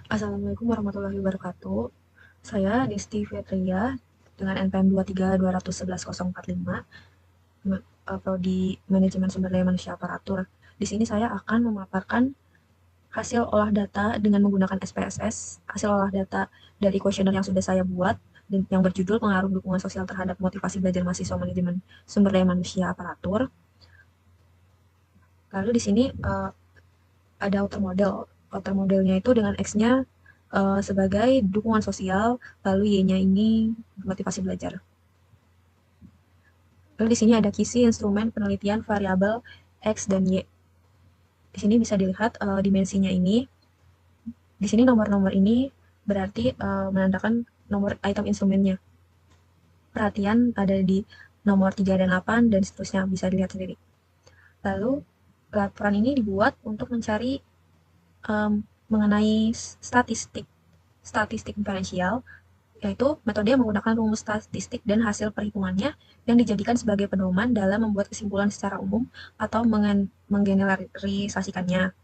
Assalamualaikum warahmatullahi wabarakatuh. Saya Desti Fetria dengan NPM 232111045, Prodi Manajemen Sumber Daya Manusia Aparatur. Di sini saya akan memaparkan hasil olah data dengan menggunakan SPSS, hasil olah data dari kuesioner yang sudah saya buat dan yang berjudul Pengaruh Dukungan Sosial Terhadap Motivasi Belajar Mahasiswa Manajemen Sumber Daya Manusia Aparatur. Lalu di sini ada outer model. Outer modelnya itu dengan X-nya sebagai dukungan sosial, lalu Y-nya ini motivasi belajar. Lalu di sini ada kisi instrumen penelitian variabel X dan Y. Di sini bisa dilihat dimensinya ini. Di sini nomor-nomor ini berarti menandakan nomor item instrumennya. Perhatian ada di nomor 3 dan 8 dan seterusnya, bisa dilihat sendiri. Lalu laporan ini dibuat untuk mencari mengenai statistik diferensial, yaitu metode yang menggunakan rumus statistik dan hasil perhitungannya yang dijadikan sebagai pedoman dalam membuat kesimpulan secara umum atau menggeneralisasikannya.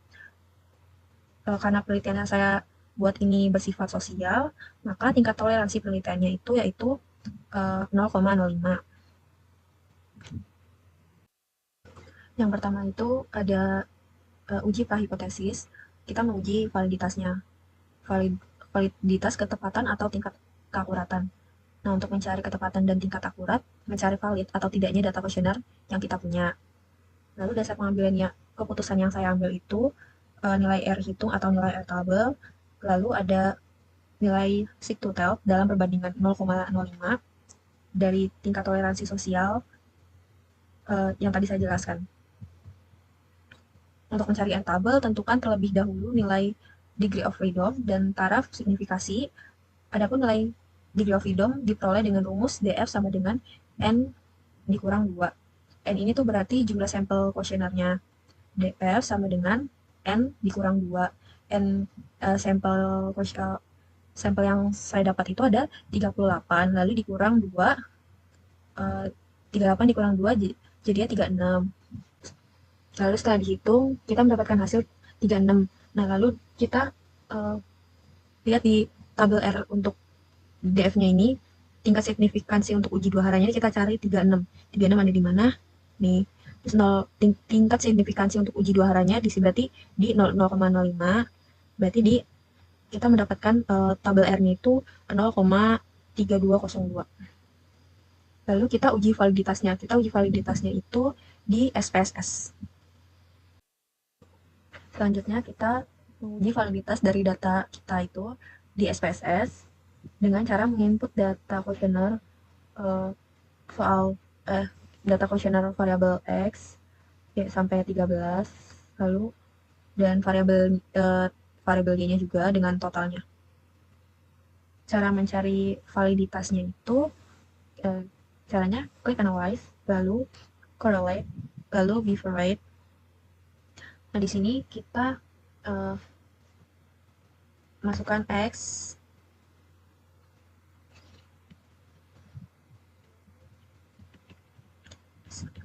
Karena penelitian yang saya buat ini bersifat sosial, maka tingkat toleransi penelitiannya itu yaitu 0,05. Yang pertama itu ada uji prahipotesis. Kita menguji validitasnya, validitas ketepatan atau tingkat keakuratan. Nah, untuk mencari ketepatan dan tingkat akurat, mencari valid atau tidaknya data kuesioner yang kita punya. Lalu dasar pengambilannya, keputusan yang saya ambil itu nilai R hitung atau nilai R tabel, lalu ada nilai seek to tell dalam perbandingan 0,05 dari tingkat toleransi sosial yang tadi saya jelaskan. Untuk mencari R tabel, tentukan terlebih dahulu nilai degree of freedom dan taraf signifikasi. Adapun nilai degree of freedom diperoleh dengan rumus DF sama dengan N dikurang 2. N ini tuh berarti jumlah sampel kuesionernya. DF sama dengan N dikurang 2. N sampel sampel yang saya dapat itu ada 38, lalu dikurang 2, 38 dikurang 2 jadinya 36. Lalu setelah dihitung, kita mendapatkan hasil 36. Nah, lalu kita lihat di tabel R untuk DF-nya ini, tingkat signifikansi untuk uji dua haranya kita cari 36. 36 ada di mana? Nih. Terus tingkat signifikansi untuk uji dua haranya berarti di 0,05. Berarti kita mendapatkan tabel R-nya itu 0,3202. Lalu kita uji validitasnya. Kita uji validitasnya itu di SPSS. Selanjutnya kita menguji validitas dari data kita itu di SPSS dengan cara menginput data kuesioner soal data kuesioner variabel X ya, sampai 13, lalu dan variabel Y-nya juga dengan totalnya. Cara mencari validitasnya itu caranya klik analyze, lalu correlate, lalu bifurcate. Nah, di sini kita masukkan X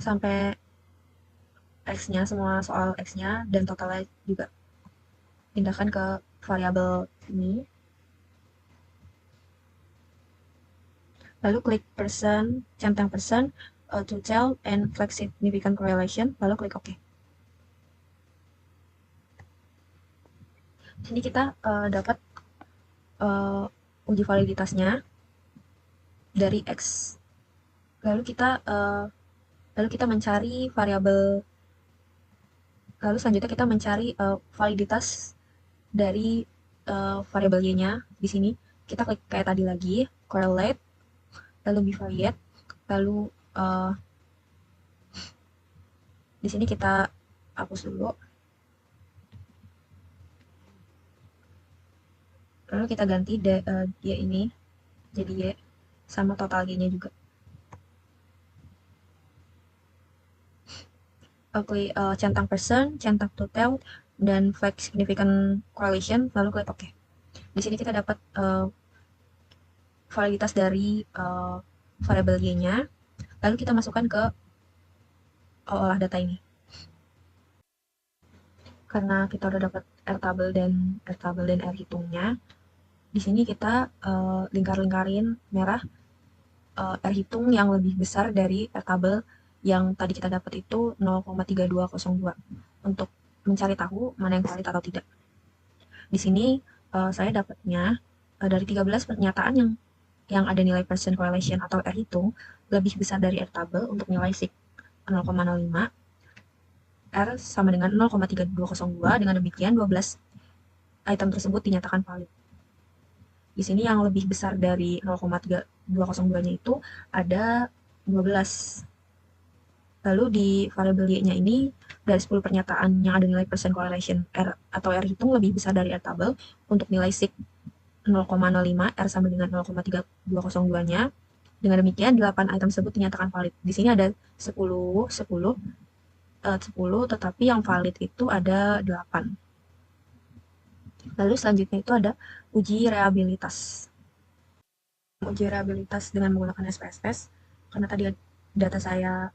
sampai X-nya, semua soal X-nya dan totalnya juga. Pindahkan ke variabel ini. Lalu klik percent, centang percent, to tell and flex significant correlation, lalu klik OK. Sini kita dapat uji validitasnya dari X. Lalu kita mencari variabel. Lalu selanjutnya kita mencari validitas dari variabel Y-nya. Di sini kita klik kayak tadi lagi, correlate, lalu bifurcate, lalu di sini kita hapus dulu. Lalu kita ganti Y ini jadi Y sama total Y-nya juga. Klik centang percent, centang total, dan flex significant correlation, lalu klik OK. Di sini kita dapat validitas dari variabel Y-nya, lalu kita masukkan ke olah data ini. Karena kita udah dapat R R hitungnya. Di sini kita lingkar-lingkarin merah R hitung yang lebih besar dari R tabel yang tadi kita dapat itu 0,3202 untuk mencari tahu mana yang valid atau tidak. Di sini saya dapatnya dari 13 pernyataan yang ada nilai percent correlation atau R hitung lebih besar dari R tabel untuk nilai sig 0,05, R sama dengan 0,3202. Dengan demikian 12 item tersebut dinyatakan valid. Di sini yang lebih besar dari 0,3202-nya itu ada 12. Lalu di variabel Y-nya ini dari 10 pernyataan yang ada nilai percent correlation R atau R hitung lebih besar dari R tabel untuk nilai sig 0,05, R sama dengan 0,3202-nya. Dengan demikian 8 item tersebut dinyatakan valid. Di sini ada 10, tetapi yang valid itu ada 8. Lalu selanjutnya itu ada uji reliabilitas. Uji reliabilitas dengan menggunakan SPSS, karena tadi data saya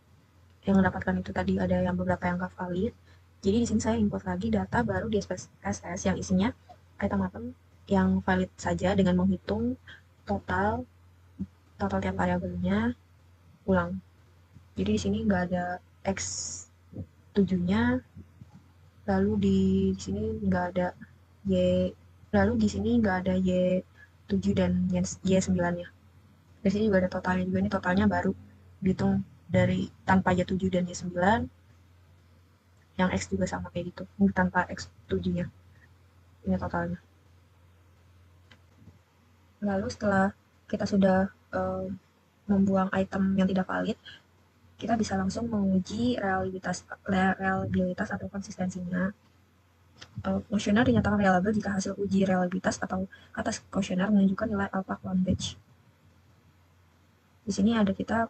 yang mendapatkan itu tadi ada yang beberapa yang nggak valid. Jadi di sini saya import lagi data baru di SPSS yang isinya item-item yang valid saja dengan menghitung total tiap variabelnya ulang. Jadi di sini nggak ada X 7-nya, lalu di sini nggak ada Y, lalu di sini nggak ada Y7 dan Y9-nya. Di sini juga ada totalnya juga, ini totalnya baru dihitung dari tanpa Y7 dan Y9, yang X juga sama kayak gitu, ini tanpa X7-nya. Ini totalnya. Lalu setelah kita sudah membuang item yang tidak valid, kita bisa langsung menguji reliabilitas atau konsistensinya. Kuesioner dinyatakan reliable jika hasil uji reliabilitas atau atas kuesioner menunjukkan nilai alpha clone batch. Di sini ada kita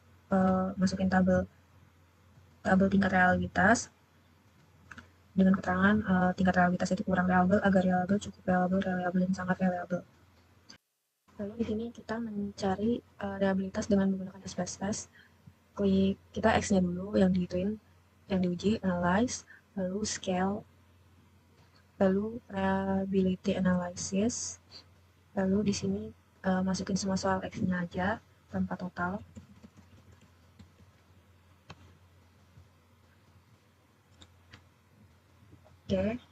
masukin tabel tingkat reliabilitas dengan keterangan tingkat reliabilitas itu kurang reliable, agak reliable, cukup reliable, reliable, dan sangat reliable. Lalu di sini kita mencari reliabilitas dengan menggunakan SPSS. Klik kita X-nya dulu yang dihituin, yang diuji, analyze, lalu scale, lalu reliability analysis, lalu di sini masukin semua soal X-nya aja tanpa total. Oke.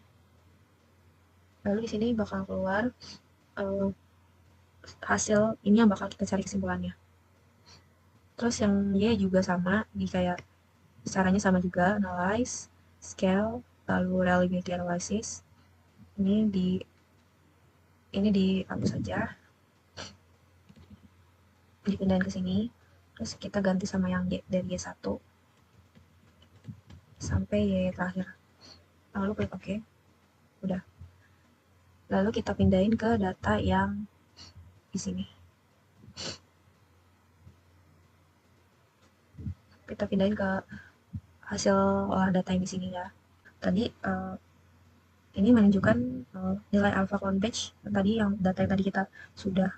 Lalu di sini bakal keluar hasil ini yang bakal kita cari kesimpulannya. Terus yang Y juga sama, di kayak caranya sama juga, analyze, scale, lalu reliability analysis. Ini dihapus saja, dipindahin ke sini. Terus kita ganti sama yang Y, dari Y1 sampai Y terakhir. Lalu klik OK. Udah. Lalu kita pindahin ke data yang di sini. Kita pindahin ke hasil olah data yang di sini ya. Tadi ini menunjukkan nilai alpha clone batch tadi, yang data yang tadi kita sudah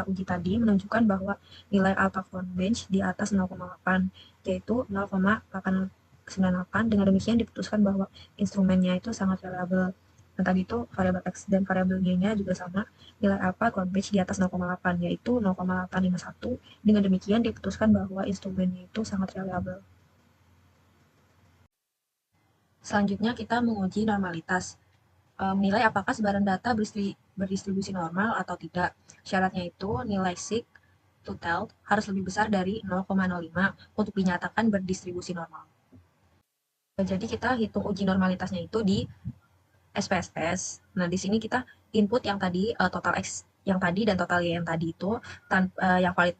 uji tadi menunjukkan bahwa nilai alpha clone batch di atas 0,8, yaitu 0,898. Dengan demikian diputuskan bahwa instrumennya itu sangat reliable. Dan tadi itu variabel X dan variabel Y-nya juga sama, nilai alpha clone batch di atas 0,8, yaitu 0,851. Dengan demikian diputuskan bahwa instrumennya itu sangat reliable. Selanjutnya kita menguji normalitas. Menilai apakah sebaran data berdistribusi normal atau tidak. Syaratnya itu nilai sig to tell harus lebih besar dari 0,05 untuk dinyatakan berdistribusi normal. Jadi kita hitung uji normalitasnya itu di SPSS. Nah, di sini kita input yang tadi total X yang tadi dan total Y yang tadi itu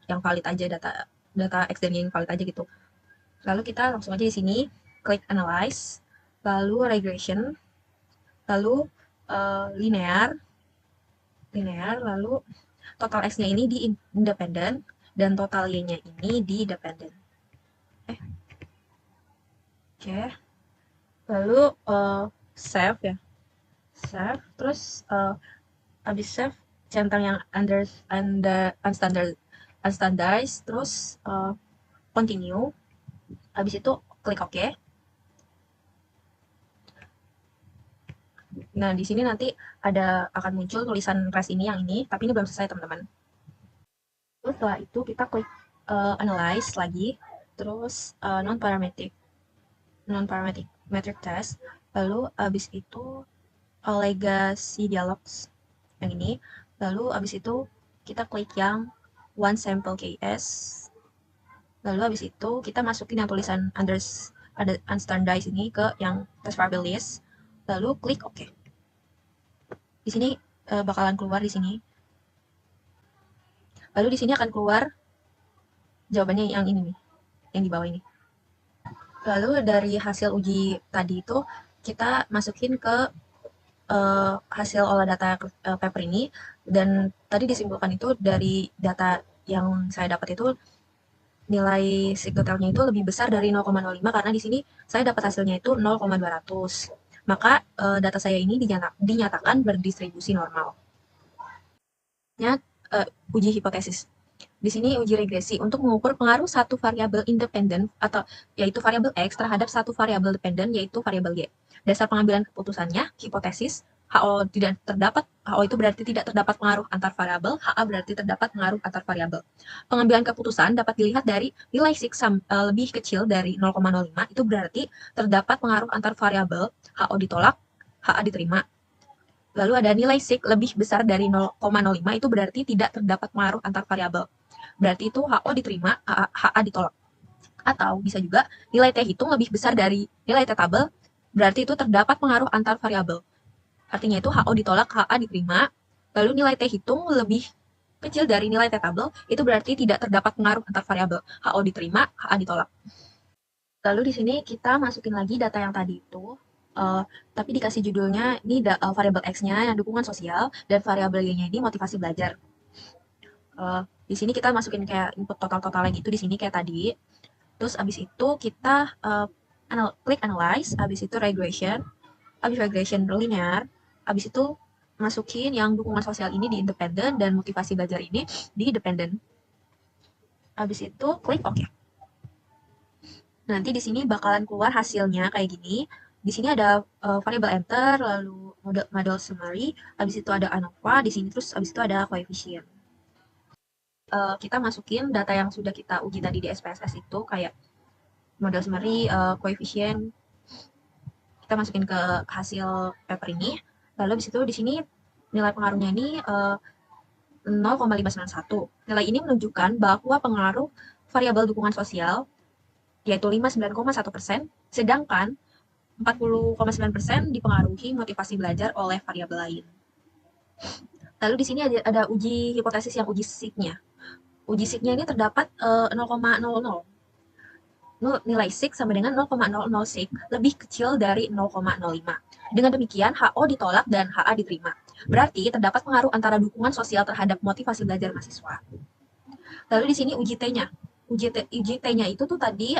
yang valid aja, data X dan Y yang valid aja gitu. Lalu kita langsung aja di sini klik analyze, lalu regression, lalu linear, lalu total X-nya ini di independen dan total Y-nya ini di dependen. Oke. Lalu save ya. Save, terus habis save centang yang unstandardized, terus continue. Habis itu klik OK. Nah, di sini nanti akan muncul tulisan res ini yang ini, tapi ini belum selesai teman-teman. Terus setelah itu kita klik analyze lagi, terus non-parametric metric test, lalu abis itu legacy dialogs yang ini, lalu abis itu kita klik yang one sample case, lalu abis itu kita masukin yang tulisan ada unstandardized ini ke yang test variable list, lalu klik OK. Di sini bakalan keluar di sini. Lalu di sini akan keluar jawabannya yang ini nih, yang di bawah ini. Lalu dari hasil uji tadi itu kita masukin ke hasil olah data paper ini, dan tadi disimpulkan itu dari data yang saya dapat itu nilai sigtotelnya itu lebih besar dari 0,05 karena di sini saya dapat hasilnya itu 0,200. Maka data saya ini dinyatakan berdistribusi normal. Uji hipotesis. Di sini uji regresi untuk mengukur pengaruh satu variabel independen atau yaitu variabel X terhadap satu variabel dependen yaitu variabel Y. Dasar pengambilan keputusannya hipotesis HO tidak terdapat, HO itu berarti tidak terdapat pengaruh antar variabel, HA berarti terdapat pengaruh antar variabel. Pengambilan keputusan dapat dilihat dari nilai sig lebih kecil dari 0,05 itu berarti terdapat pengaruh antar variabel, HO ditolak, HA diterima. Lalu ada nilai sig lebih besar dari 0,05 itu berarti tidak terdapat pengaruh antar variabel. Berarti itu HO diterima, HA ditolak. Atau bisa juga nilai T hitung lebih besar dari nilai T tabel, berarti itu terdapat pengaruh antar variabel. Artinya itu HO ditolak, HA diterima. Lalu nilai T hitung lebih kecil dari nilai T tabel, itu berarti tidak terdapat pengaruh antar variabel. HO diterima, HA ditolak. Lalu di sini kita masukin lagi data yang tadi itu, tapi dikasih judulnya ini variabel X-nya yang dukungan sosial dan variabel Y-nya ini motivasi belajar. Di sini kita masukin kayak input total-totalnya gitu di sini kayak tadi. Terus abis itu kita klik analyze, abis itu regression, abis regression linear, abis itu masukin yang dukungan sosial ini di independen dan motivasi belajar ini di dependen. Abis itu klik OK. Nanti di sini bakalan keluar hasilnya kayak gini. Di sini ada variable enter, lalu model summary, habis itu ada ANOVA, di sini terus habis itu ada coefficient. Kita masukin data yang sudah kita uji tadi di SPSS itu kayak model summary, coefficient. Kita masukin ke hasil paper ini. Lalu habis itu di sini nilai pengaruhnya ini 0,591. Nilai ini menunjukkan bahwa pengaruh variabel dukungan sosial yaitu 59,1%, sedangkan 40,9% dipengaruhi motivasi belajar oleh variabel lain. Lalu di sini ada uji hipotesis yang uji sig-nya. Uji sig-nya ini terdapat 0,00. Nilai sig sama dengan 0,00 sig lebih kecil dari 0,05. Dengan demikian, HO ditolak dan HA diterima. Berarti terdapat pengaruh antara dukungan sosial terhadap motivasi belajar mahasiswa. Lalu di sini uji T-nya. Uji T-nya itu tuh tadi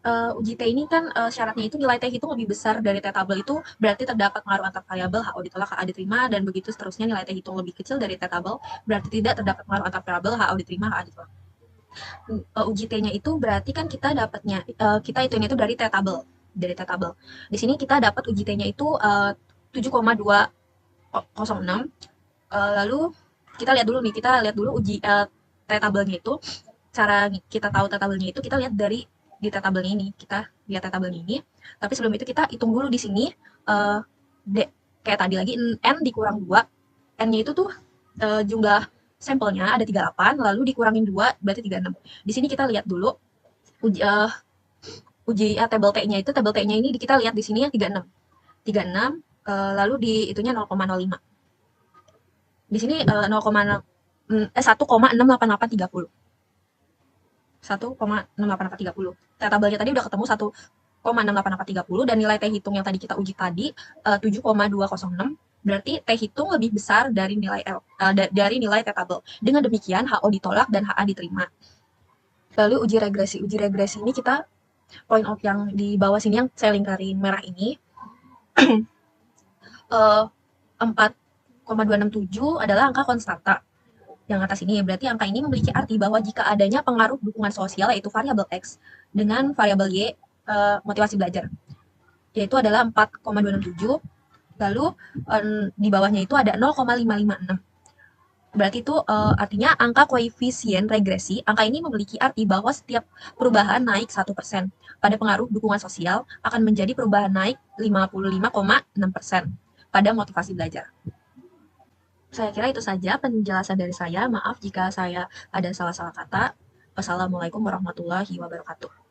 uji T ini kan syaratnya itu nilai T hitung lebih besar dari T tabel itu berarti terdapat pengaruh antar variabel, HO ditolak, HA diterima, dan begitu seterusnya nilai T hitung lebih kecil dari T tabel berarti tidak terdapat pengaruh antar variabel, HO diterima, HA ditolak. Uji T-nya itu berarti kan kita dapatnya kita hitungnya itu dari T tabel. Di sini kita dapat uji T-nya itu 7,206. Lalu kita lihat dulu uji T tabelnya itu. Cara kita tahu T tabelnya itu kita lihat dari di T tabelnya ini. Kita lihat T tabelnya ini. Tapi sebelum itu kita hitung dulu di sini kayak tadi lagi N dikurang 2. N-nya itu tuh jumlah sampelnya ada 38, lalu dikurangin 2 berarti 36. Di sini kita lihat dulu uji tabel T-nya itu, tabel T-nya ini kita lihat di sini yang 36. 36 lalu di itunya 0,05. Di sini 1,68830. 1,68830. T tabelnya tadi udah ketemu 1,68830 dan nilai T hitung yang tadi kita uji tadi 7,206. Berarti T hitung lebih besar dari nilai nilai T tabel. Dengan demikian HO ditolak dan HA diterima. Lalu uji regresi. Uji regresi ini kita point out yang di bawah sini yang saya lingkarin merah ini 4,267 adalah angka konstanta. Yang atas ini berarti angka ini memiliki arti bahwa jika adanya pengaruh dukungan sosial yaitu variabel X dengan variabel Y motivasi belajar yaitu adalah 4,267 Lalu di bawahnya itu ada 0,556. Berarti itu artinya angka koefisien regresi. Angka ini memiliki arti bahwa setiap perubahan naik 1%. Pada pengaruh dukungan sosial akan menjadi perubahan naik 55,6% pada motivasi belajar. Saya kira itu saja penjelasan dari saya. Maaf jika saya ada salah-salah kata. Wassalamualaikum warahmatullahi wabarakatuh.